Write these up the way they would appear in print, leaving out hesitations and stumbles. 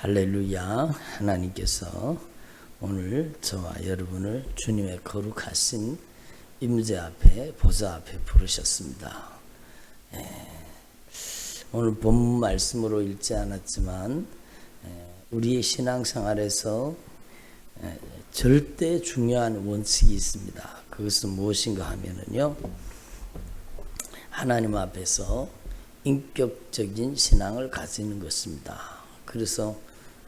할렐루야. 하나님께서 오늘 저와 여러분을 주님의 거룩하신 임재 앞에 보좌 앞에 부르셨습니다. 오늘 본문 말씀으로 읽지 않았지만 우리의 신앙생활에서 절대 중요한 원칙이 있습니다. 그것은 무엇인가 하면은요, 하나님 앞에서 인격적인 신앙을 가지는 것입니다. 그래서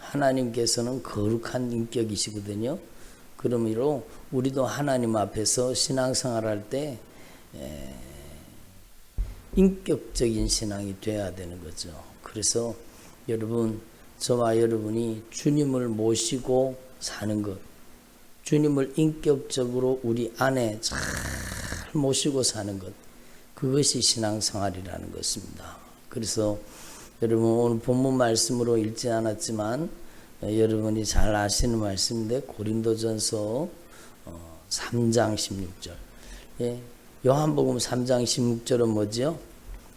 하나님께서는 거룩한 인격이시거든요. 그러므로 우리도 하나님 앞에서 신앙생활할 때 인격적인 신앙이 돼야 되는 거죠. 그래서 여러분, 저와 여러분이 주님을 모시고 사는 것, 주님을 인격적으로 우리 안에 잘 모시고 사는 것, 그것이 신앙생활이라는 것입니다. 그래서 여러분, 오늘 본문 말씀으로 읽지 않았지만 여러분이 잘 아시는 말씀인데 고린도전서 3장 16절, 요한복음 3장 16절은 뭐지요?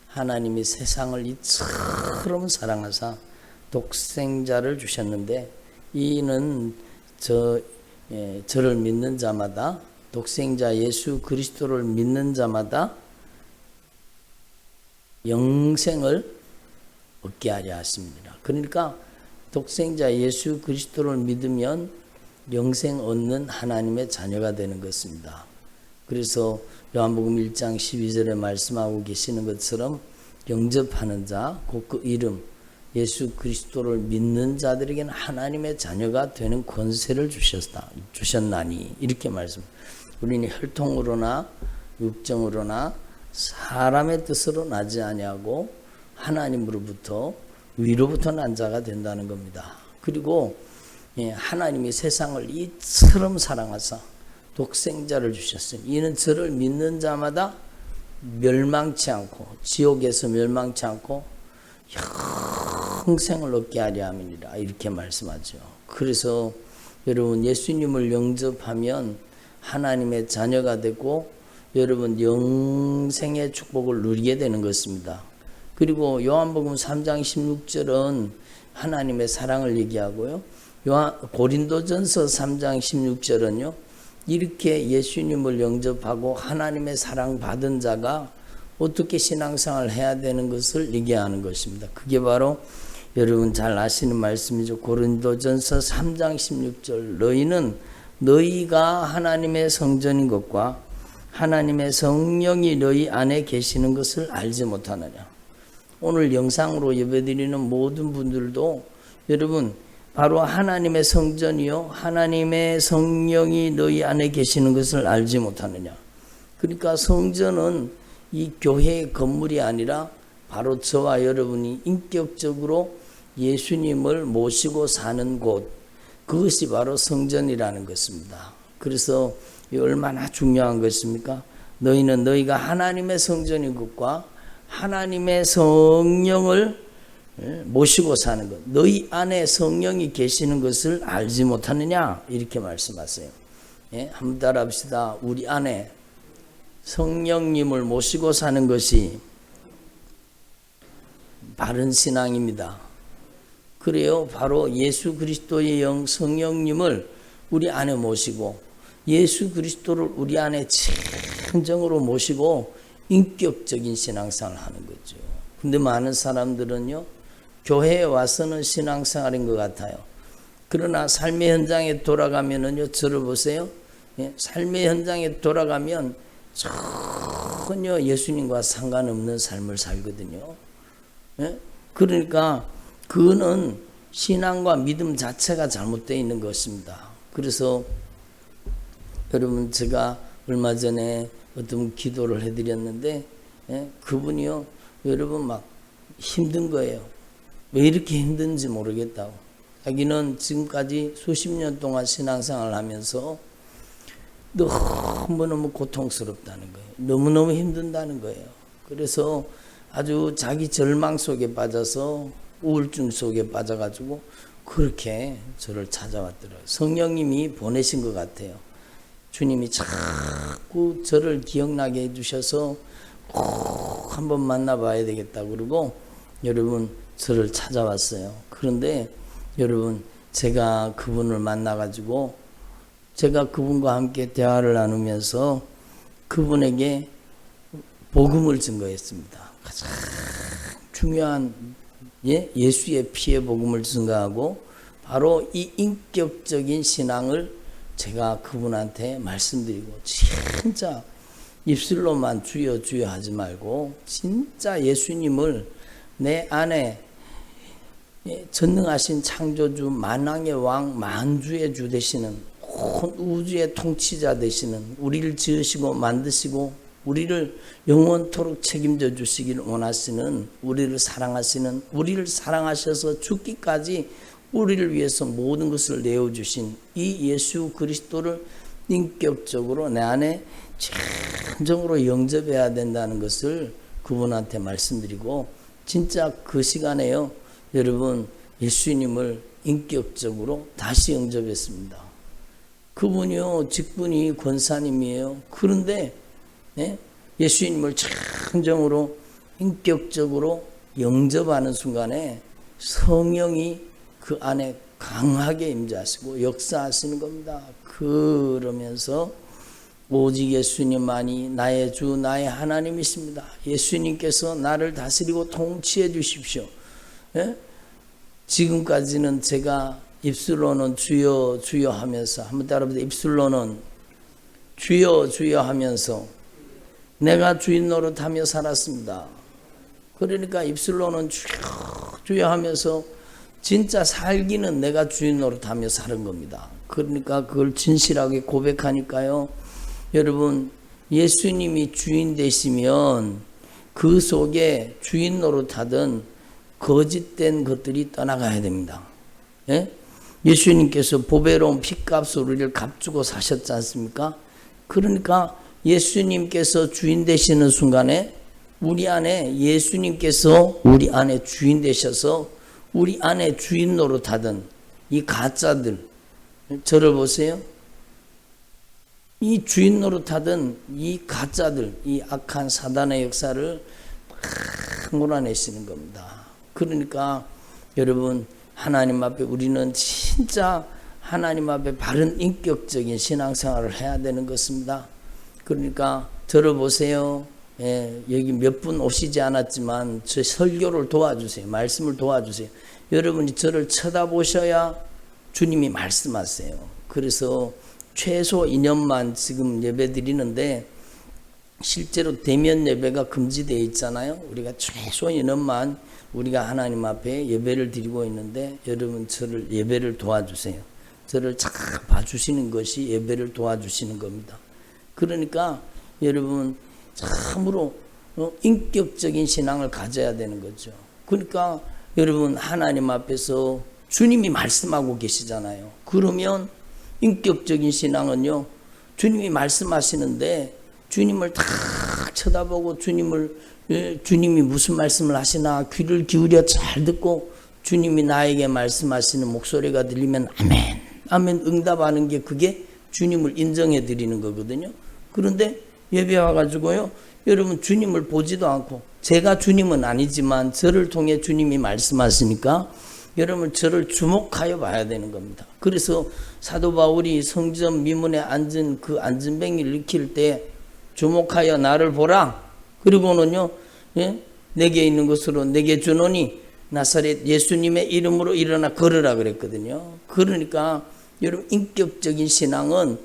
하나님이 세상을 이처럼 사랑하사 독생자를 주셨는데, 이는 저를 믿는 자마다, 독생자 예수 그리스도를 믿는 자마다 영생을 얻게 하려 하십니다. 그러니까 독생자 예수 그리스도를 믿으면 영생 얻는 하나님의 자녀가 되는 것입니다. 그래서 요한복음 1장 12절에 말씀하고 계시는 것처럼 영접하는 자, 곧 그 이름 예수 그리스도를 믿는 자들에게는 하나님의 자녀가 되는 권세를 주셨나니, 이렇게 말씀. 우리는 혈통으로나 육정으로나 사람의 뜻으로 나지 아니하고 하나님으로부터 위로부터 난 자가 된다는 겁니다. 그리고 하나님이 세상을 이처럼 사랑하사 독생자를 주셨으니 이는 저를 믿는 자마다 멸망치 않고, 지옥에서 멸망치 않고 영생을 얻게 하려 함이니라, 이렇게 말씀하죠. 그래서 여러분, 예수님을 영접하면 하나님의 자녀가 되고 여러분 영생의 축복을 누리게 되는 것입니다. 그리고 요한복음 3장 16절은 하나님의 사랑을 얘기하고요, 고린도전서 3장 16절은요, 이렇게 예수님을 영접하고 하나님의 사랑 받은 자가 어떻게 신앙생활을 해야 되는 것을 얘기하는 것입니다. 그게 바로 여러분 잘 아시는 말씀이죠. 고린도전서 3장 16절, 너희는 너희가 하나님의 성전인 것과 하나님의 성령이 너희 안에 계시는 것을 알지 못하느냐. 오늘 영상으로 예배드리는 모든 분들도 여러분, 바로 하나님의 성전이요, 하나님의 성령이 너희 안에 계시는 것을 알지 못하느냐. 그러니까 성전은 이 교회의 건물이 아니라 바로 저와 여러분이 인격적으로 예수님을 모시고 사는 곳, 그것이 바로 성전이라는 것입니다. 그래서 이 얼마나 중요한 것입니까? 너희는 너희가 하나님의 성전인 것과 하나님의 성령을 모시고 사는 것, 너희 안에 성령이 계시는 것을 알지 못하느냐, 이렇게 말씀하세요. 한번 따라합시다. 우리 안에 성령님을 모시고 사는 것이 바른 신앙입니다. 그래요. 바로 예수 그리스도의 영 성령님을 우리 안에 모시고 예수 그리스도를 우리 안에 진정으로 모시고 인격적인 신앙생활을 하는 거죠. 근데 많은 사람들은요, 교회에 와서는 신앙생활인 것 같아요. 그러나 삶의 현장에 돌아가면은요, 저를 보세요. 삶의 현장에 돌아가면 전혀 예수님과 상관없는 삶을 살거든요. 그러니까 그거는 신앙과 믿음 자체가 잘못되어 있는 것입니다. 그래서 여러분, 제가 얼마 전에 어떤 기도를 해드렸는데, 그분이요, 여러분 막 힘든 거예요. 왜 이렇게 힘든지 모르겠다고. 자기는 지금까지 수십 년 동안 신앙생활을 하면서 너무너무 고통스럽다는 거예요. 너무너무 힘든다는 거예요. 그래서 아주 자기 절망 속에 빠져서 우울증 속에 빠져가지고 그렇게 저를 찾아왔더라고요. 성령님이 보내신 것 같아요. 주님이 자꾸 저를 기억나게 해주셔서 꼭 한번 만나봐야 되겠다 그러고 여러분 저를 찾아왔어요. 그런데 여러분 제가 그분을 만나가지고 제가 그분과 함께 대화를 나누면서 그분에게 복음을 증거했습니다. 가장 중요한 예수의 피의 복음을 증거하고 바로 이 인격적인 신앙을 제가 그분한테 말씀드리고 진짜 입술로만 주여 주여 하지 말고 진짜 예수님을 내 안에 전능하신 창조주 만왕의 왕 만주의 주 되시는 온 우주의 통치자 되시는 우리를 지으시고 만드시고 우리를 영원토록 책임져 주시기를 원하시는 우리를 사랑하셔서 죽기까지 우리를 위해서 모든 것을 내어주신 이 예수 그리스도를 인격적으로 내 안에 진정으로 영접해야 된다는 것을 그분한테 말씀드리고 진짜 그 시간에요 여러분 예수님을 인격적으로 다시 영접했습니다. 그분이요 직분이 권사님이에요. 그런데 예수님을 진정으로 인격적으로 영접하는 순간에 성령이 그 안에 강하게 임재하시고 역사하시는 겁니다. 그러면서 오직 예수님만이 나의 주 나의 하나님이십니다. 예수님께서 나를 다스리고 통치해 주십시오. 지금까지는 제가 입술로는 주여 주여 하면서 한번 따라해보세요. 입술로는 주여 주여 하면서 내가 주인 노릇하며 살았습니다. 그러니까 입술로는 주여 주여 하면서 진짜 살기는 내가 주인 노릇하며 사는 겁니다. 그러니까 그걸 진실하게 고백하니까요. 여러분 예수님이 주인 되시면 그 속에 주인 노릇하던 거짓된 것들이 떠나가야 됩니다. 예수님께서 보배로운 핏값으로 우리를 값주고 사셨지 않습니까? 그러니까 예수님께서 주인 되시는 순간에 우리 안에 예수님께서 우리 안에 주인 되셔서 우리 안에 주인 노릇하던 이 가짜들 저를 보세요. 이 주인 노릇하던 이 가짜들 이 악한 사단의 역사를 막 몰아내시는 겁니다. 그러니까 여러분 하나님 앞에 우리는 진짜 하나님 앞에 바른 인격적인 신앙생활을 해야 되는 것입니다. 그러니까 저를 보세요. 여기 몇 분 오시지 않았지만 저 설교를 도와주세요. 말씀을 도와주세요. 여러분이 저를 쳐다보셔야 주님이 말씀하세요. 그래서 최소 2년만 지금 예배 드리는데 실제로 대면 예배가 금지되어 있잖아요. 우리가 최소 2년만 우리가 하나님 앞에 예배를 드리고 있는데 여러분 저를 예배를 도와주세요. 저를 잘 봐주시는 것이 예배를 도와주시는 겁니다. 그러니까 여러분 참으로 인격적인 신앙을 가져야 되는 거죠. 그러니까 여러분 하나님 앞에서 주님이 말씀하고 계시잖아요. 그러면 인격적인 신앙은요 주님이 말씀하시는데 주님을 딱 쳐다보고 주님이 무슨 말씀을 하시나 귀를 기울여 잘 듣고 주님이 나에게 말씀하시는 목소리가 들리면 아멘 아멘 응답하는 게 그게 주님을 인정해 드리는 거거든요. 그런데 예배 와가지고요 여러분 주님을 보지도 않고 제가 주님은 아니지만 저를 통해 주님이 말씀하시니까 여러분 저를 주목하여 봐야 되는 겁니다. 그래서 사도 바울이 성전 미문에 앉은 그 안전뱅이를 익힐 때 주목하여 나를 보라. 그리고는요 내게 있는 것으로 내게 주노니 나사렛 예수님의 이름으로 일어나 걸으라 그랬거든요. 그러니까 여러분 인격적인 신앙은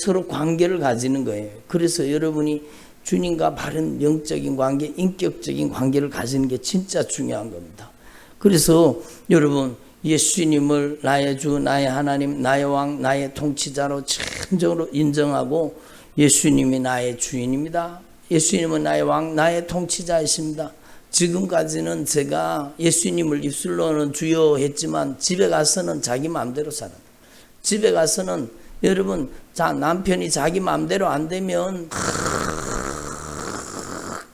서로 관계를 가지는 거예요. 그래서 여러분이 주님과 바른 영적인 관계, 인격적인 관계를 가지는 게 진짜 중요한 겁니다. 그래서 여러분 예수님을 나의 주, 나의 하나님, 나의 왕, 나의 통치자로 진정으로 인정하고 예수님이 나의 주인입니다. 예수님은 나의 왕, 나의 통치자이십니다. 지금까지는 제가 예수님을 입술로는 주여 했지만 집에 가서는 자기 마음대로 살아요. 집에 가서는 여러분 남편이 자기 마음대로 안 되면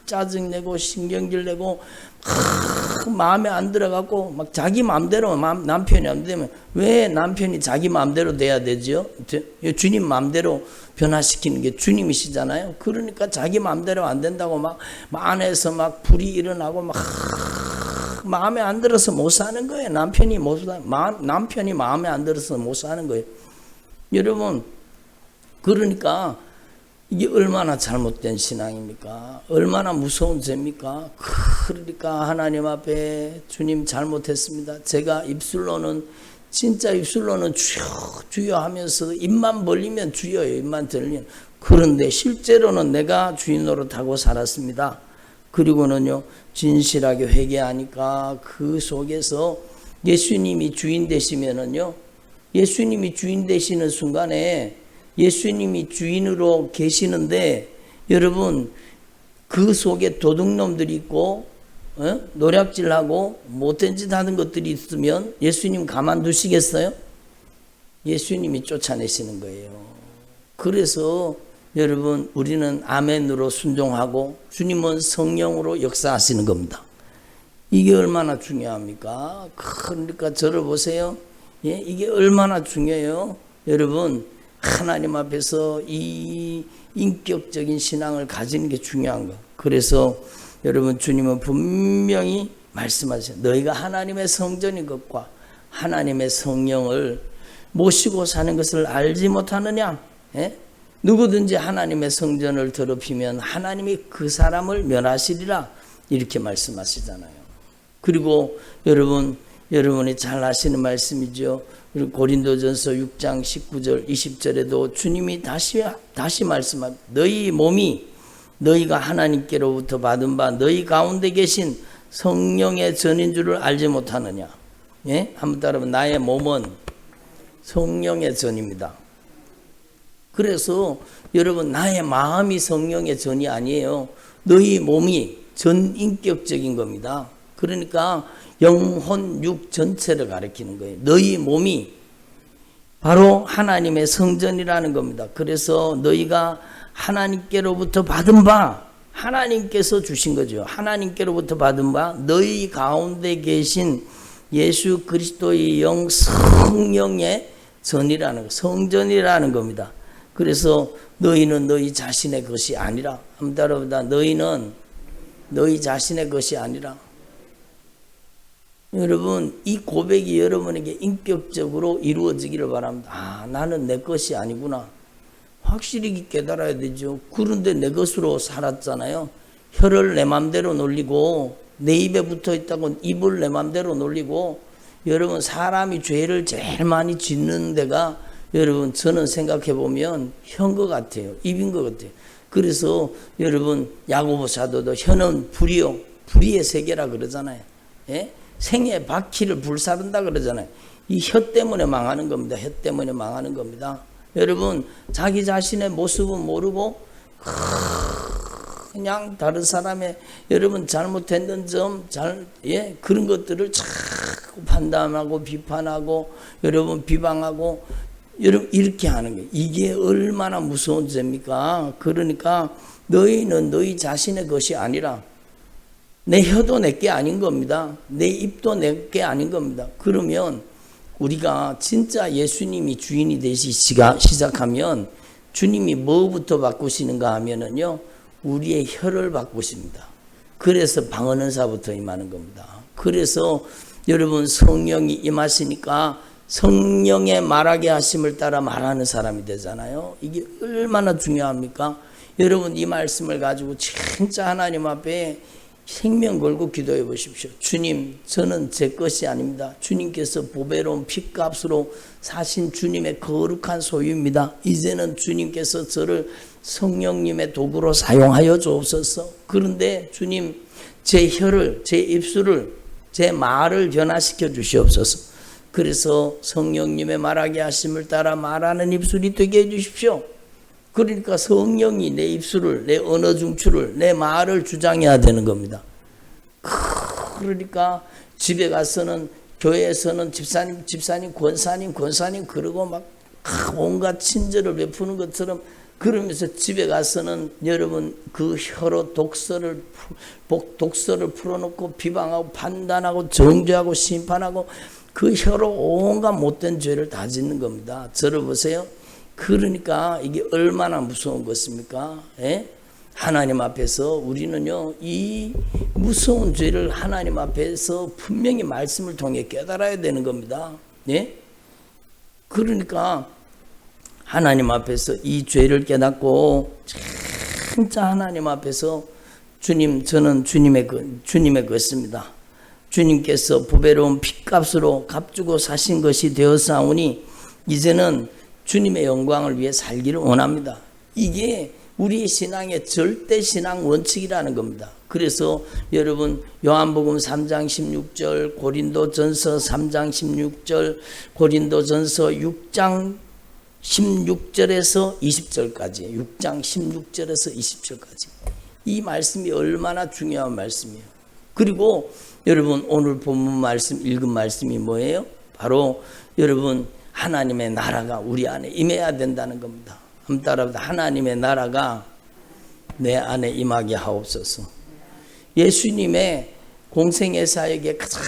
짜증내고 신경질 내고 마음에 안 들어가고 막 자기 마음대로 남편이 안 되면 왜 남편이 자기 마음대로 돼야 되죠? 주님 마음대로 변화시키는 게 주님이시잖아요. 그러니까 자기 마음대로 안 된다고 막 안에서 막 불이 일어나고 막 마음에 안 들어서 못 사는 거예요. 남편이 마음에 안 들어서 못 사는 거예요. 여러분, 그러니까 이게 얼마나 잘못된 신앙입니까? 얼마나 무서운 죄입니까? 그러니까 하나님 앞에 주님 잘못했습니다. 제가 진짜 입술로는 주여 주여 하면서 입만 벌리면 주여요. 입만 들리면. 그런데 실제로는 내가 주인 노릇하고 살았습니다. 그리고는요, 진실하게 회개하니까 그 속에서 예수님이 주인 되시면은요, 예수님이 주인 되시는 순간에 예수님이 주인으로 계시는데, 여러분, 그 속에 도둑놈들이 있고, 노략질하고 못된 짓 하는 것들이 있으면 예수님 가만두시겠어요? 예수님이 쫓아내시는 거예요. 그래서 여러분, 우리는 아멘으로 순종하고 주님은 성령으로 역사하시는 겁니다. 이게 얼마나 중요합니까? 그러니까 저를 보세요. 예? 이게 얼마나 중요해요. 여러분, 하나님 앞에서 이 인격적인 신앙을 가지는 게 중요한 거예요. 그래서 여러분, 주님은 분명히 말씀하세요. 너희가 하나님의 성전인 것과 하나님의 성령을 모시고 사는 것을 알지 못하느냐? 예? 누구든지 하나님의 성전을 더럽히면 하나님이 그 사람을 멸하시리라, 이렇게 말씀하시잖아요. 그리고 여러분이 잘 아시는 말씀이죠. 그리고 고린도전서 6장 19절 20절에도 주님이 다시 말씀합니다. 너희 몸이 너희가 하나님께로부터 받은 바 너희 가운데 계신 성령의 전인 줄을 알지 못하느냐. 예? 한번 따라해보면 나의 몸은 성령의 전입니다. 그래서 여러분, 나의 마음이 성령의 전이 아니에요. 너희 몸이 전인격적인 겁니다. 그러니까 영혼, 육 전체를 가리키는 거예요. 너희 몸이 바로 하나님의 성전이라는 겁니다. 그래서 너희가 하나님께로부터 받은 바, 하나님께서 주신 거죠. 하나님께로부터 받은 바 너희 가운데 계신 예수 그리스도의 영 성령의 전이라는 거, 성전이라는 겁니다. 그래서 너희는 너희 자신의 것이 아니라, 한번 따라보다, 너희는 너희 자신의 것이 아니라. 여러분, 이 고백이 여러분에게 인격적으로 이루어지기를 바랍니다. 아, 나는 내 것이 아니구나. 확실히 깨달아야 되죠. 그런데 내 것으로 살았잖아요. 혀를 내 맘대로 놀리고, 내 입에 붙어 있다고 입을 내 맘대로 놀리고. 여러분, 사람이 죄를 제일 많이 짓는 데가, 여러분, 저는 생각해 보면 혀인 것 같아요. 입인 것 같아요. 그래서 여러분, 야고보 사도도 혀는 불이요, 불의의 세계라 그러잖아요. 예? 생의 바퀴를 불사른다 그러잖아요. 이 혀 때문에 망하는 겁니다. 혀 때문에 망하는 겁니다. 여러분, 자기 자신의 모습은 모르고 그냥 다른 사람의 여러분 잘못했는 점, 그런 것들을 자꾸 판단하고 비판하고 여러분 비방하고 여러분 이렇게 하는 거예요. 이게 얼마나 무서운 죄입니까? 그러니까 너희는 너희 자신의 것이 아니라, 내 혀도 내게 아닌 겁니다. 내 입도 내게 아닌 겁니다. 그러면 우리가 진짜 예수님이 주인이 되시기 시작하면 주님이 뭐부터 바꾸시는가 하면은요, 우리의 혀를 바꾸십니다. 그래서 방언은사부터 임하는 겁니다. 그래서 여러분, 성령이 임하시니까 성령의 말하게 하심을 따라 말하는 사람이 되잖아요. 이게 얼마나 중요합니까? 여러분, 이 말씀을 가지고 진짜 하나님 앞에 생명 걸고 기도해 보십시오. 주님, 저는 제 것이 아닙니다. 주님께서 보배로운 핏값으로 사신 주님의 거룩한 소유입니다. 이제는 주님께서 저를 성령님의 도구로 사용하여 주옵소서. 그런데 주님, 제 혀를, 제 입술을, 제 말을 변화시켜 주시옵소서. 그래서 성령님의 말하게 하심을 따라 말하는 입술이 되게 해 주십시오. 그러니까 성령이 내 입술을, 내 언어 중추를, 내 말을 주장해야 되는 겁니다. 그러니까 집에 가서는, 교회에서는 집사님, 권사님 그러고 막 온갖 친절을 베푸는 것처럼, 그러면서 집에 가서는 여러분 그 혀로 독서를 풀어놓고 비방하고 판단하고 정죄하고 심판하고 그 혀로 온갖 못된 죄를 다 짓는 겁니다. 저를 보세요. 그러니까 이게 얼마나 무서운 것입니까? 예? 하나님 앞에서 우리는요, 이 무서운 죄를 하나님 앞에서 분명히 말씀을 통해 깨달아야 되는 겁니다. 예? 그러니까 하나님 앞에서 이 죄를 깨닫고 진짜 하나님 앞에서 주님, 저는 주님의 것입니다. 주님께서 보배로운 핏값으로 값주고 사신 것이 되었사오니 이제는 주님의 영광을 위해 살기를 원합니다. 이게 우리 신앙의 절대 신앙 원칙이라는 겁니다. 그래서 여러분 요한복음 3장 16절, 고린도전서 3장 16절, 고린도전서 6장 16절에서 20절까지, 6장 16절에서 20절까지 이 말씀이 얼마나 중요한 말씀이에요. 그리고 여러분 오늘 본문 말씀, 읽은 말씀이 뭐예요? 바로 여러분 하나님의 나라가 우리 안에 임해야 된다는 겁니다. 한번 따라합니다. 하나님의 나라가 내 안에 임하게 하옵소서. 예수님의 공생의 사역의 가장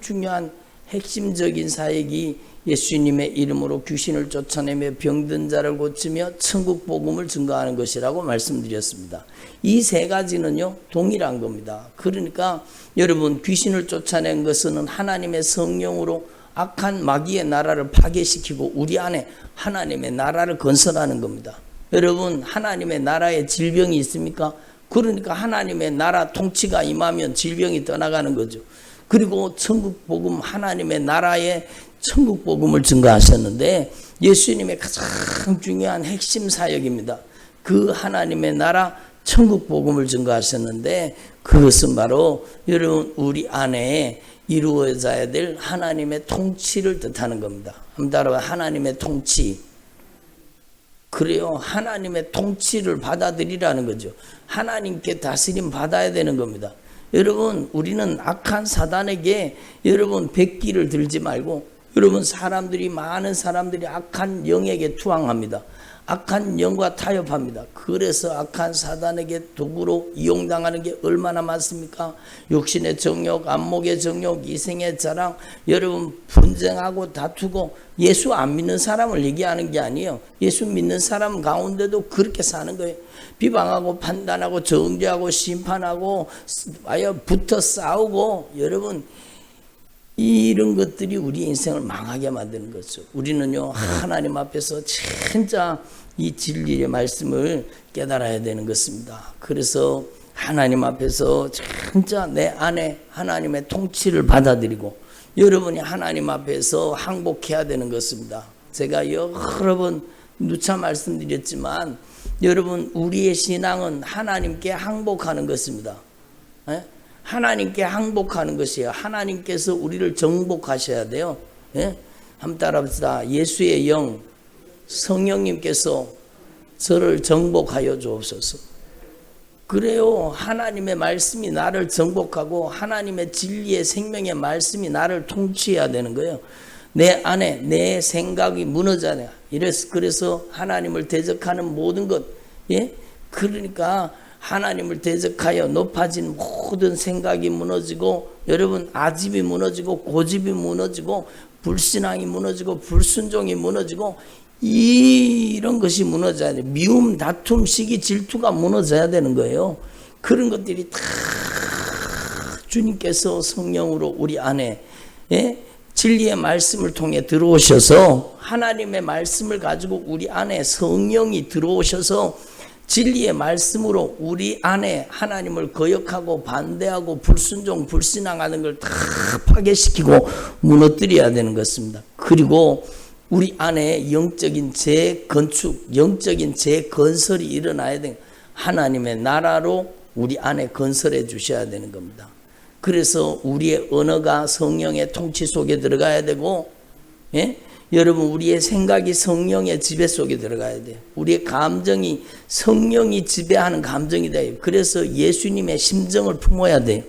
중요한 핵심적인 사역이 예수님의 이름으로 귀신을 쫓아내며 병든 자를 고치며 천국 복음을 증거하는 것이라고 말씀드렸습니다. 이 세 가지는요 동일한 겁니다. 그러니까 여러분 귀신을 쫓아낸 것은 하나님의 성령으로 악한 마귀의 나라를 파괴시키고 우리 안에 하나님의 나라를 건설하는 겁니다. 여러분 하나님의 나라에 질병이 있습니까? 그러니까 하나님의 나라 통치가 임하면 질병이 떠나가는 거죠. 그리고 천국 복음, 하나님의 나라에 천국 복음을 증거하셨는데 예수님의 가장 중요한 핵심 사역입니다. 그 하나님의 나라 천국 복음을 증거하셨는데 그것은 바로 여러분 우리 안에 이루어져야 될 하나님의 통치를 뜻하는 겁니다. 한번 따라와. 하나님의 통치. 그래요. 하나님의 통치를 받아들이라는 거죠. 하나님께 다스림 받아야 되는 겁니다. 여러분 우리는 악한 사단에게 여러분 백기를 들지 말고 여러분 많은 사람들이 악한 영에게 투항합니다. 악한 영과 타협합니다. 그래서 악한 사단에게 도구로 이용당하는 게 얼마나 많습니까? 육신의 정욕, 안목의 정욕, 이생의 자랑, 여러분 분쟁하고 다투고 예수 안 믿는 사람을 얘기하는 게 아니에요. 예수 믿는 사람 가운데도 그렇게 사는 거예요. 비방하고 판단하고 정죄하고 심판하고 붙어 싸우고 여러분 이런 것들이 우리 인생을 망하게 만드는 거죠. 우리는요 하나님 앞에서 진짜 이 진리의 말씀을 깨달아야 되는 것입니다. 그래서 하나님 앞에서 진짜 내 안에 하나님의 통치를 받아들이고 여러분이 하나님 앞에서 항복해야 되는 것입니다. 제가 여러 번 누차 말씀드렸지만 여러분 우리의 신앙은 하나님께 항복하는 것입니다. 예? 하나님께 항복하는 것이에요. 하나님께서 우리를 정복하셔야 돼요. 예? 한번 따라합시다. 예수의 영, 성령님께서 저를 정복하여 주옵소서. 그래요. 하나님의 말씀이 나를 정복하고 하나님의 진리의 생명의 말씀이 나를 통치해야 되는 거예요. 내 안에 내 생각이 무너져야 돼요. 그래서 하나님을 대적하는 모든 것, 예? 그러니까 하나님을 대적하여 높아진 모든 생각이 무너지고 여러분 아집이 무너지고 고집이 무너지고 불신앙이 무너지고 불순종이 무너지고 이런 것이 무너져야 돼요. 미움, 다툼, 시기, 질투가 무너져야 되는 거예요. 그런 것들이 다 주님께서 성령으로 우리 안에 진리의 말씀을 통해 들어오셔서 하나님의 말씀을 가지고 우리 안에 성령이 들어오셔서 진리의 말씀으로 우리 안에 하나님을 거역하고 반대하고 불순종, 불신앙하는 걸 다 파괴시키고 무너뜨려야 되는 것입니다. 그리고 우리 안에 영적인 재건축, 영적인 재건설이 일어나야 돼요. 하나님의 나라로 우리 안에 건설해 주셔야 되는 겁니다. 그래서 우리의 언어가 성령의 통치 속에 들어가야 되고, 예? 여러분 우리의 생각이 성령의 지배 속에 들어가야 돼요. 우리의 감정이 성령이 지배하는 감정이 돼요. 그래서 예수님의 심정을 품어야 돼요.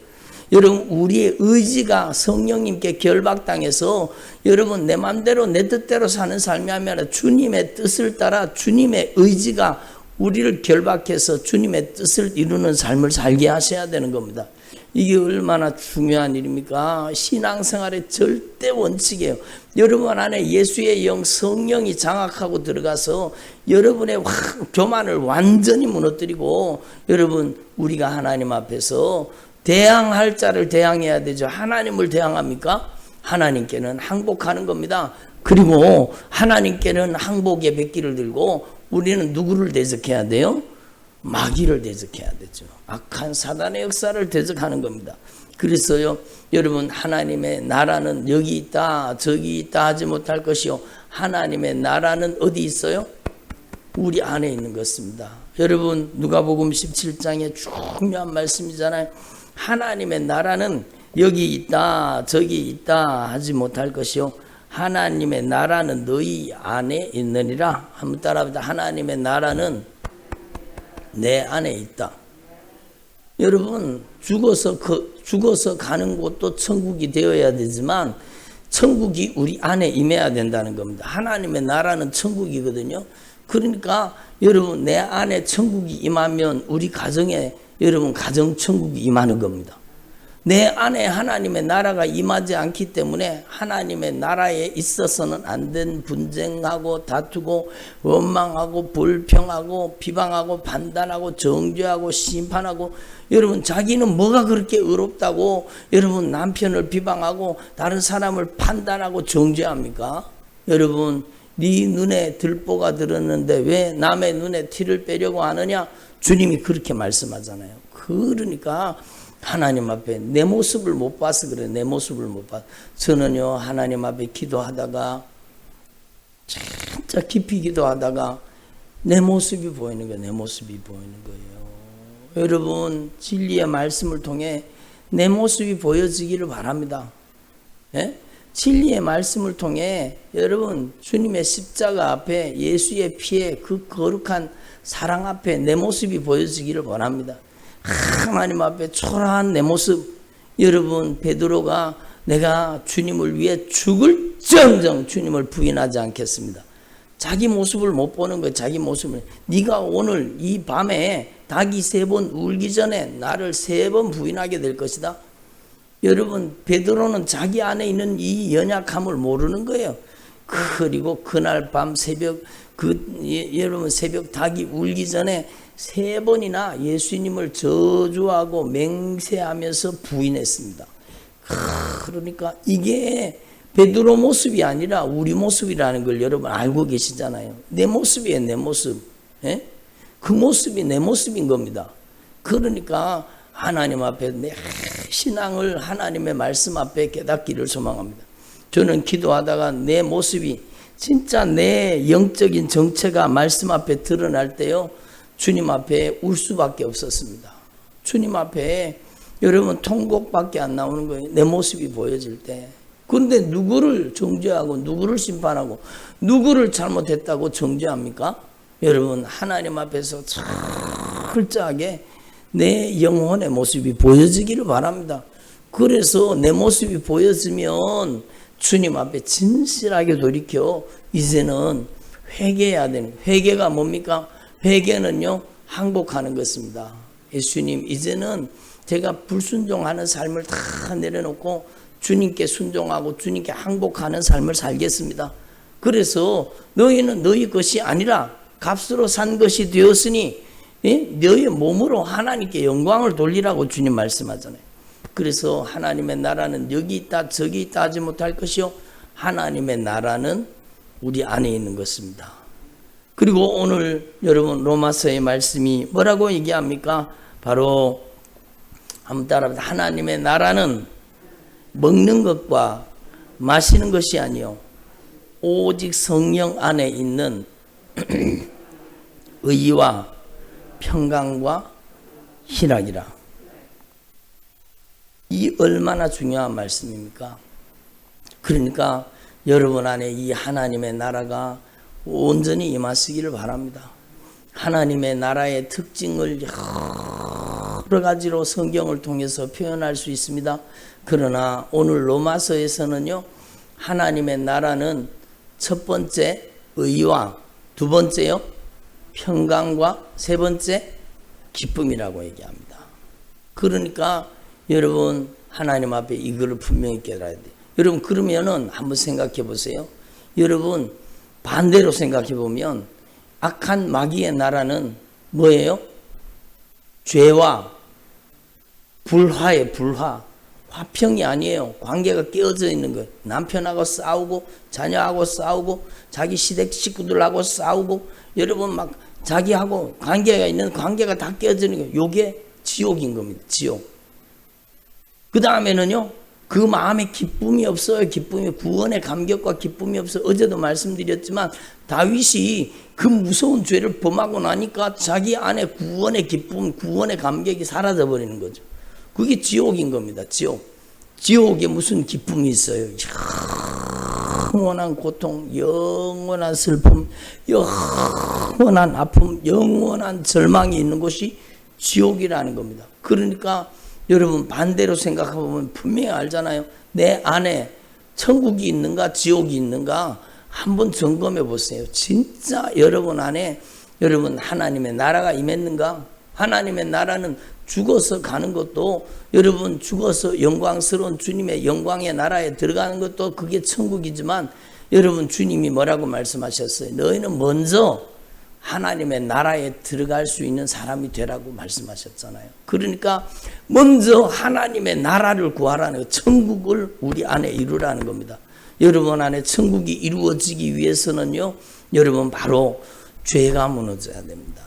여러분 우리의 의지가 성령님께 결박당해서 여러분 내 맘대로 내 뜻대로 사는 삶이 아니라 주님의 뜻을 따라 주님의 의지가 우리를 결박해서 주님의 뜻을 이루는 삶을 살게 하셔야 되는 겁니다. 이게 얼마나 중요한 일입니까? 신앙생활의 절대 원칙이에요. 여러분 안에 예수의 영 성령이 장악하고 들어가서 여러분의 교만을 완전히 무너뜨리고, 여러분 우리가 하나님 앞에서 대항할 자를 대항해야 되죠. 하나님을 대항합니까? 하나님께는 항복하는 겁니다. 그리고 하나님께는 항복의 백기를 들고 우리는 누구를 대적해야 돼요? 마귀를 대적해야 되죠. 악한 사단의 역사를 대적하는 겁니다. 그래서요, 여러분 하나님의 나라는 여기 있다 저기 있다 하지 못할 것이요, 하나님의 나라는 어디 있어요? 우리 안에 있는 것입니다. 여러분 누가복음 17장의 중요한 말씀이잖아요. 하나님의 나라는 여기 있다 저기 있다 하지 못할 것이요, 하나님의 나라는 너희 안에 있느니라. 한번 따라합니다. 하나님의 나라는 내 안에 있다. 여러분 죽어서 가는 곳도 천국이 되어야 되지만 천국이 우리 안에 임해야 된다는 겁니다. 하나님의 나라는 천국이거든요. 그러니까 여러분 내 안에 천국이 임하면 우리 가정에 여러분 가정 천국이 임하는 겁니다. 내 안에 하나님의 나라가 임하지 않기 때문에 하나님의 나라에 있어서는 안 된 분쟁하고 다투고 원망하고 불평하고 비방하고 판단하고 정죄하고 심판하고, 여러분 자기는 뭐가 그렇게 의롭다고 여러분 남편을 비방하고 다른 사람을 판단하고 정죄합니까? 여러분 네 눈에 들보가 들었는데 왜 남의 눈에 티를 빼려고 하느냐? 주님이 그렇게 말씀하잖아요. 그러니까 하나님 앞에 내 모습을 못 봐서 그래. 내 모습을 못 봐. 저는요 하나님 앞에 기도하다가 진짜 깊이 기도하다가 내 모습이 보이는 거예요. 내 모습이 보이는 거예요. 여러분 진리의 말씀을 통해 내 모습이 보여지기를 바랍니다. 예? 진리의 말씀을 통해 여러분 주님의 십자가 앞에 예수의 피에 그 거룩한 사랑 앞에 내 모습이 보여지기를 원합니다. 하나님 앞에 초라한 내 모습. 여러분 베드로가 내가 주님을 위해 죽을지언정 주님을 부인하지 않겠습니다. 자기 모습을 못 보는 거예요. 자기 모습을. 네가 오늘 이 밤에 닭이 3번 울기 전에 나를 3번 부인하게 될 것이다. 여러분 베드로는 자기 안에 있는 이 연약함을 모르는 거예요. 그리고 그날 밤 새벽 여러분 새벽 닭이 울기 전에 3번이나 예수님을 저주하고 맹세하면서 부인했습니다. 그러니까 이게 베드로 모습이 아니라 우리 모습이라는 걸 여러분 알고 계시잖아요. 내 모습이에요. 내 모습. 예? 그 모습이 내 모습인 겁니다. 그러니까 하나님 앞에 내 신앙을 하나님의 말씀 앞에 깨닫기를 소망합니다. 저는 기도하다가 내 모습이 진짜 내 영적인 정체가 말씀 앞에 드러날 때요, 주님 앞에 울 수밖에 없었습니다. 주님 앞에 여러분 통곡밖에 안 나오는 거예요. 내 모습이 보여질 때. 그런데 누구를 정죄하고 누구를 심판하고 누구를 잘못했다고 정죄합니까? 여러분 하나님 앞에서 철저하게 내 영혼의 모습이 보여지기를 바랍니다. 그래서 내 모습이 보여지면 주님 앞에 진실하게 돌이켜 이제는 회개해야 되는, 회개가 뭡니까? 회개는요 항복하는 것입니다. 예수님 이제는 제가 불순종하는 삶을 다 내려놓고 주님께 순종하고 주님께 항복하는 삶을 살겠습니다. 그래서 너희는 너희 것이 아니라 값으로 산 것이 되었으니 너희 몸으로 하나님께 영광을 돌리라고 주님 말씀하잖아요. 그래서 하나님의 나라는 여기 있다 저기 있다 하지 못할 것이요, 하나님의 나라는 우리 안에 있는 것입니다. 그리고 오늘 여러분 로마서의 말씀이 뭐라고 얘기합니까? 바로 한번 따라합니다. 하나님의 나라는 먹는 것과 마시는 것이 아니요 오직 성령 안에 있는 의와 평강과 희락이라. 이 얼마나 중요한 말씀입니까? 그러니까 여러분 안에 이 하나님의 나라가 온전히 임하시기를 바랍니다. 하나님의 나라의 특징을 여러 가지로 성경을 통해서 표현할 수 있습니다. 그러나 오늘 로마서에서는요, 하나님의 나라는 첫 번째 의와 두 번째요 평강과 세 번째 기쁨이라고 얘기합니다. 그러니까 여러분 하나님 앞에 이거를 분명히 깨달아야 돼요. 여러분 그러면은 한번 생각해 보세요. 여러분 반대로 생각해 보면 악한 마귀의 나라는 뭐예요? 죄와 불화의 불화. 화평이 아니에요. 관계가 깨어져 있는 거예요. 남편하고 싸우고 자녀하고 싸우고 자기 시댁 식구들하고 싸우고 여러분 막 자기하고 관계가 있는 관계가 다 깨어지는 거예요. 요게 지옥인 겁니다. 지옥. 그 다음에는요. 그 마음에 기쁨이 없어요. 기쁨이 구원의 감격과 기쁨이 없어요. 어제도 말씀드렸지만 다윗이 그 무서운 죄를 범하고 나니까 자기 안에 구원의 기쁨, 구원의 감격이 사라져 버리는 거죠. 그게 지옥인 겁니다. 지옥. 지옥에 무슨 기쁨이 있어요? 영원한 고통, 영원한 슬픔, 영원한 아픔, 영원한 절망이 있는 곳이 지옥이라는 겁니다. 그러니까 여러분 반대로 생각해보면 분명히 알잖아요. 내 안에 천국이 있는가 지옥이 있는가 한번 점검해 보세요. 진짜 여러분 안에 여러분 하나님의 나라가 임했는가? 하나님의 나라는 죽어서 가는 것도 여러분 죽어서 영광스러운 주님의 영광의 나라에 들어가는 것도 그게 천국이지만 여러분 주님이 뭐라고 말씀하셨어요? 너희는 먼저 하나님의 나라에 들어갈 수 있는 사람이 되라고 말씀하셨잖아요. 그러니까 먼저 하나님의 나라를 구하라는 거예요. 천국을 우리 안에 이루라는 겁니다. 여러분 안에 천국이 이루어지기 위해서는요. 여러분 바로 죄가 무너져야 됩니다.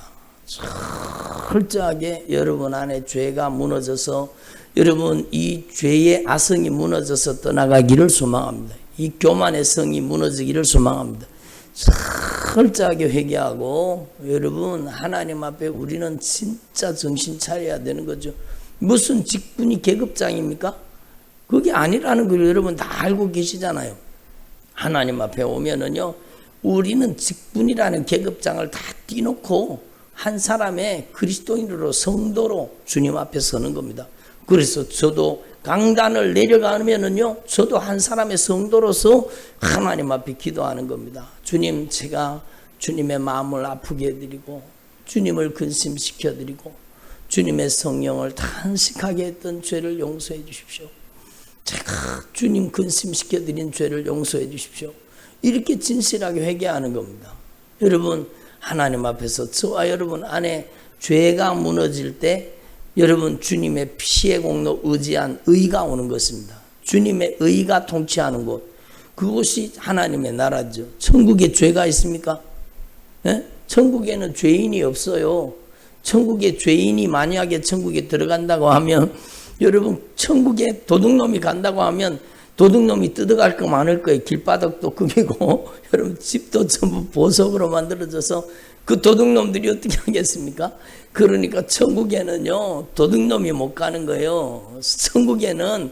철저하게 여러분 안에 죄가 무너져서 여러분 이 죄의 아성이 무너져서 떠나가기를 소망합니다. 이 교만의 성이 무너지기를 소망합니다. 철저하게 회개하고 여러분 하나님 앞에 우리는 진짜 정신 차려야 되는 거죠. 무슨 직분이 계급장입니까? 그게 아니라는 걸 여러분 다 알고 계시잖아요. 하나님 앞에 오면은요 우리는 직분이라는 계급장을 다 띄놓고 한 사람의 그리스도인으로 성도로 주님 앞에 서는 겁니다. 그래서 저도 강단을 내려가면은요 저도 한 사람의 성도로서 하나님 앞에 기도하는 겁니다. 주님, 제가 주님의 마음을 아프게 해드리고 주님을 근심시켜 드리고 주님의 성령을 탄식하게 했던 죄를 용서해 주십시오. 제가 주님 근심시켜 드린 죄를 용서해 주십시오. 이렇게 진실하게 회개하는 겁니다. 여러분 하나님 앞에서 저와 여러분 안에 죄가 무너질 때 여러분 주님의 피의 공로 의지한 의가 오는 것입니다. 주님의 의가 통치하는 곳, 그곳이 하나님의 나라죠. 천국에 죄가 있습니까? 예? 천국에는 죄인이 없어요. 천국에 죄인이 만약에 천국에 들어간다고 하면 여러분 천국에 도둑놈이 간다고 하면 도둑놈이 뜯어갈 거 많을 거예요. 길바닥도 크기고 여러분 집도 전부 보석으로 만들어져서 그 도둑놈들이 어떻게 하겠습니까? 그러니까 천국에는요 도둑놈이 못 가는 거예요. 천국에는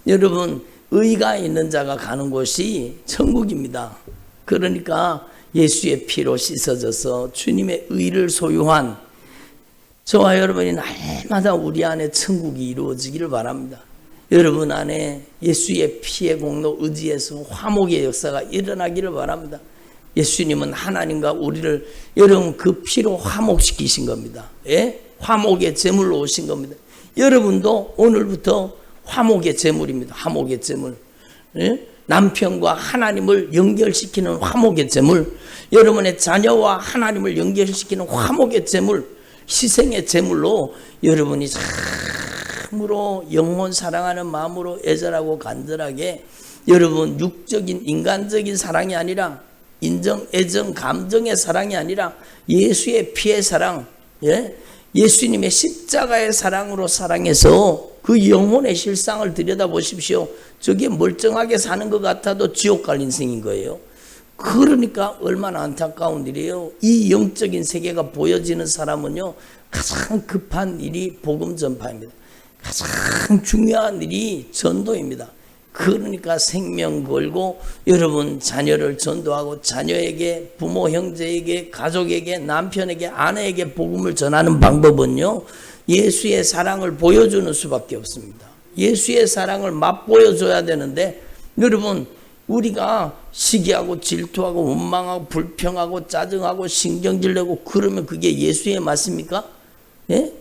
여러분 의가 있는 자가 가는 곳이 천국입니다. 그러니까 예수의 피로 씻어져서 주님의 의를 소유한 저와 여러분이 날마다 우리 안에 천국이 이루어지기를 바랍니다. 여러분 안에 예수의 피의 공로 의지에서 화목의 역사가 일어나기를 바랍니다. 예수님은 하나님과 우리를 여러분 그 피로 화목시키신 겁니다. 예? 화목의 제물로 오신 겁니다. 여러분도 오늘부터 화목의 제물입니다. 화목의 제물. 예? 남편과 하나님을 연결시키는 화목의 제물, 여러분의 자녀와 하나님을 연결시키는 화목의 제물, 희생의 제물로 여러분이 참으로 영혼 사랑하는 마음으로 애절하고 간절하게 여러분 육적인 인간적인 사랑이 아니라 인정, 애정, 감정의 사랑이 아니라 예수의 피의 사랑, 예? 예수님의 십자가의 사랑으로 사랑해서 그 영혼의 실상을 들여다보십시오. 저게 멀쩡하게 사는 것 같아도 지옥 갈 인생인 거예요. 그러니까 얼마나 안타까운 일이에요. 이 영적인 세계가 보여지는 사람은요 가장 급한 일이 복음 전파입니다. 가장 중요한 일이 전도입니다. 그러니까 생명 걸고 여러분 자녀를 전도하고 자녀에게 부모 형제에게 가족에게 남편에게 아내에게 복음을 전하는 방법은요 예수의 사랑을 보여주는 수밖에 없습니다. 예수의 사랑을 맛보여줘야 되는데 여러분 우리가 시기하고 질투하고 원망하고 불평하고 짜증하고 신경질 내고 그러면 그게 예수의 맛입니까? 예?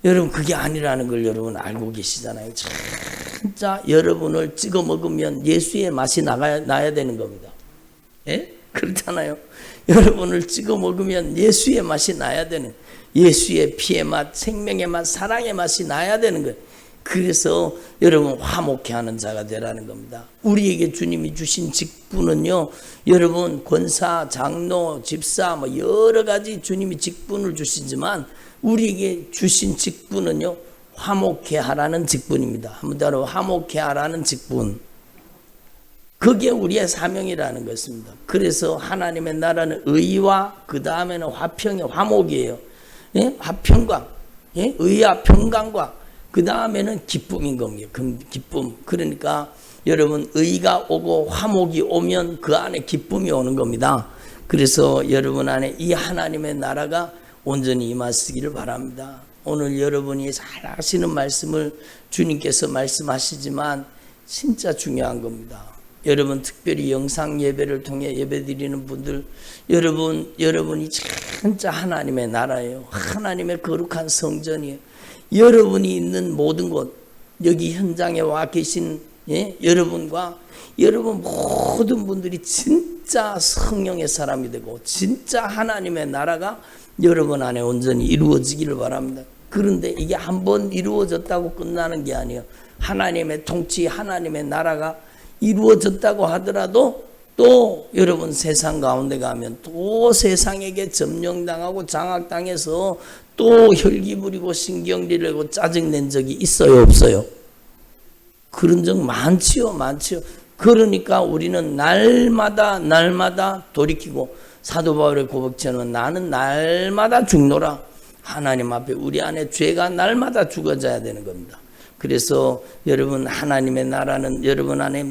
여러분 그게 아니라는 걸 여러분 알고 계시잖아요. 진짜 여러분을 찍어 먹으면 예수의 맛이 나야 되는 겁니다. 예? 그렇잖아요. 여러분을 찍어 먹으면 예수의 맛이 나야 되는, 예수의 피의 맛, 생명의 맛, 사랑의 맛이 나야 되는 거예요. 그래서 여러분 화목해 하는 자가 되라는 겁니다. 우리에게 주님이 주신 직분은요, 여러분 권사, 장로, 집사 뭐 여러 가지 주님이 직분을 주시지만 우리에게 주신 직분은요, 화목해 하라는 직분입니다. 한번 따라 화목해 하라는 직분. 그게 우리의 사명이라는 것입니다. 그래서 하나님의 나라는 의와 그 다음에는 화평의 화목이에요. 예? 화평과, 예? 의와 평강과 그 다음에는 기쁨인 겁니다. 기쁨. 그러니까 여러분 의가 오고 화목이 오면 그 안에 기쁨이 오는 겁니다. 그래서 여러분 안에 이 하나님의 나라가 온전히 임하시기를 바랍니다. 오늘 여러분이 잘 아시는 말씀을 주님께서 말씀하시지만 진짜 중요한 겁니다. 여러분 특별히 영상 예배를 통해 예배 드리는 분들, 여러분이 진짜 하나님의 나라예요. 하나님의 거룩한 성전이에요. 여러분이 있는 모든 곳, 여기 현장에 와 계신 여러분과 여러분 모든 분들이 진짜 성령의 사람이 되고 진짜 하나님의 나라가 여러분 안에 온전히 이루어지기를 바랍니다. 그런데 이게 한번 이루어졌다고 끝나는 게 아니에요. 하나님의 통치, 하나님의 나라가 이루어졌다고 하더라도 또 여러분 세상 가운데 가면 또 세상에게 점령당하고 장악당해서 또 혈기 부리고 신경질 내고 짜증낸 적이 있어요, 없어요? 그런 적 많지요. 그러니까 우리는 날마다 돌이키고 사도 바울의 고백처럼 나는 날마다 죽노라. 하나님 앞에 우리 안에 죄가 날마다 죽어져야 되는 겁니다. 그래서 여러분 하나님의 나라는 여러분 안에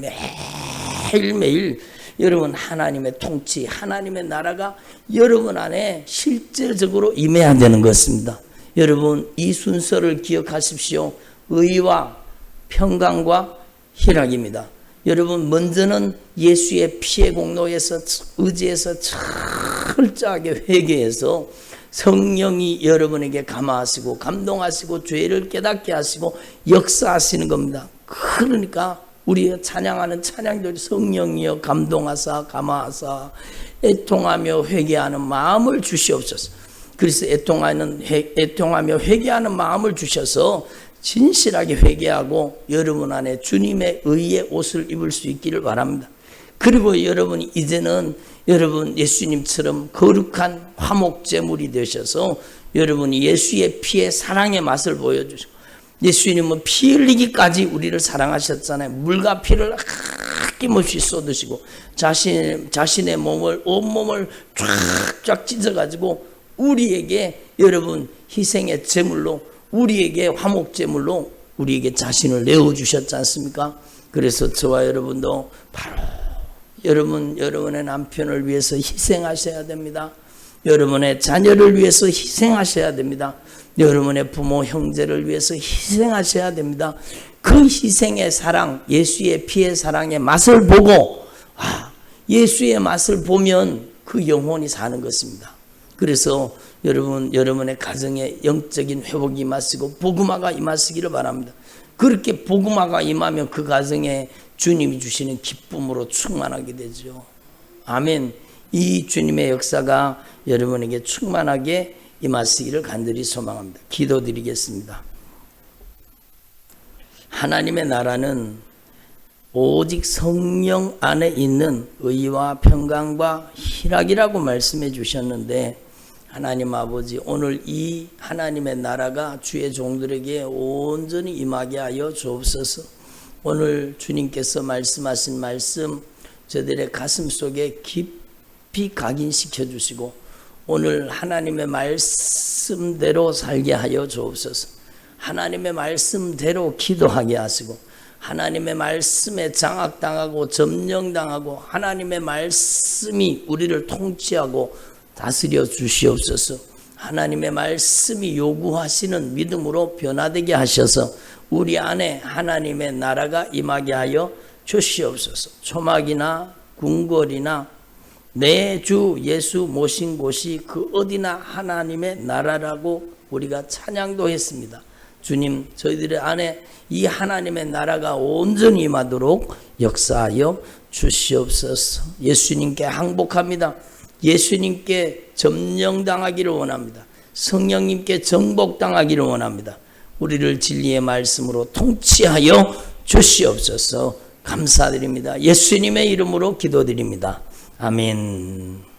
매일매일 여러분 하나님의 통치, 하나님의 나라가 여러분 안에 실질적으로 임해야 되는 것입니다. 여러분 이 순서를 기억하십시오. 의와 평강과 희락입니다. 여러분 먼저는 예수의 피의 공로에서 의지해서 철저하게 회개해서 성령이 여러분에게 감화하시고 감동하시고 죄를 깨닫게 하시고 역사하시는 겁니다. 그러니까 우리 찬양하는 찬양들 성령이여 감동하사 감화하사 애통하며 회개하는 마음을 주시옵소서. 그래서 애통하며 회개하는 마음을 주셔서 진실하게 회개하고 여러분 안에 주님의 의의 옷을 입을 수 있기를 바랍니다. 그리고 여러분이 이제는 여러분 예수님처럼 거룩한 화목제물이 되셔서 여러분이 예수의 피의 사랑의 맛을 보여주시고, 예수님은 피 흘리기까지 우리를 사랑하셨잖아요. 물과 피를 아낌없이 쏟으시고 자신의 몸을 온몸을 쫙쫙 찢어가지고 우리에게 여러분 희생의 제물로, 우리에게 화목제물로 우리에게 자신을 내어주셨지 않습니까? 그래서 저와 여러분도 바로 여러분의 남편을 위해서 희생하셔야 됩니다. 여러분의 자녀를 위해서 희생하셔야 됩니다. 여러분의 부모 형제를 위해서 희생하셔야 됩니다. 그 희생의 사랑, 예수의 피의 사랑의 맛을 보고 예수의 맛을 보면 그 영혼이 사는 것입니다. 그래서 여러분의 가정에 영적인 회복이 임하시고 복음화가 임하시기를 바랍니다. 그렇게 복음화가 임하면 그 가정에 주님이 주시는 기쁨으로 충만하게 되죠. 아멘. 이 주님의 역사가 여러분에게 충만하게 임하시기를 간절히 소망합니다. 기도드리겠습니다. 하나님의 나라는 오직 성령 안에 있는 의와 평강과 희락이라고 말씀해 주셨는데, 하나님 아버지, 오늘 이 하나님의 나라가 주의 종들에게 온전히 임하게 하여 주옵소서. 오늘 주님께서 말씀하신 말씀 저들의 가슴 속에 깊이 각인시켜 주시고 오늘 하나님의 말씀대로 살게 하여 주옵소서. 하나님의 말씀대로 기도하게 하시고 하나님의 말씀에 장악당하고 점령당하고 하나님의 말씀이 우리를 통치하고 다스려 주시옵소서. 하나님의 말씀이 요구하시는 믿음으로 변화되게 하셔서 우리 안에 하나님의 나라가 임하게 하여 주시옵소서. 초막이나 궁궐이나 내 주 예수 모신 곳이 그 어디나 하나님의 나라라고 우리가 찬양도 했습니다. 주님, 저희들의 안에 이 하나님의 나라가 온전히 임하도록 역사하여 주시옵소서. 예수님께 항복합니다. 예수님께 점령당하기를 원합니다. 성령님께 정복당하기를 원합니다. 우리를 진리의 말씀으로 통치하여 주시옵소서. 감사드립니다. 예수님의 이름으로 기도드립니다. 아멘.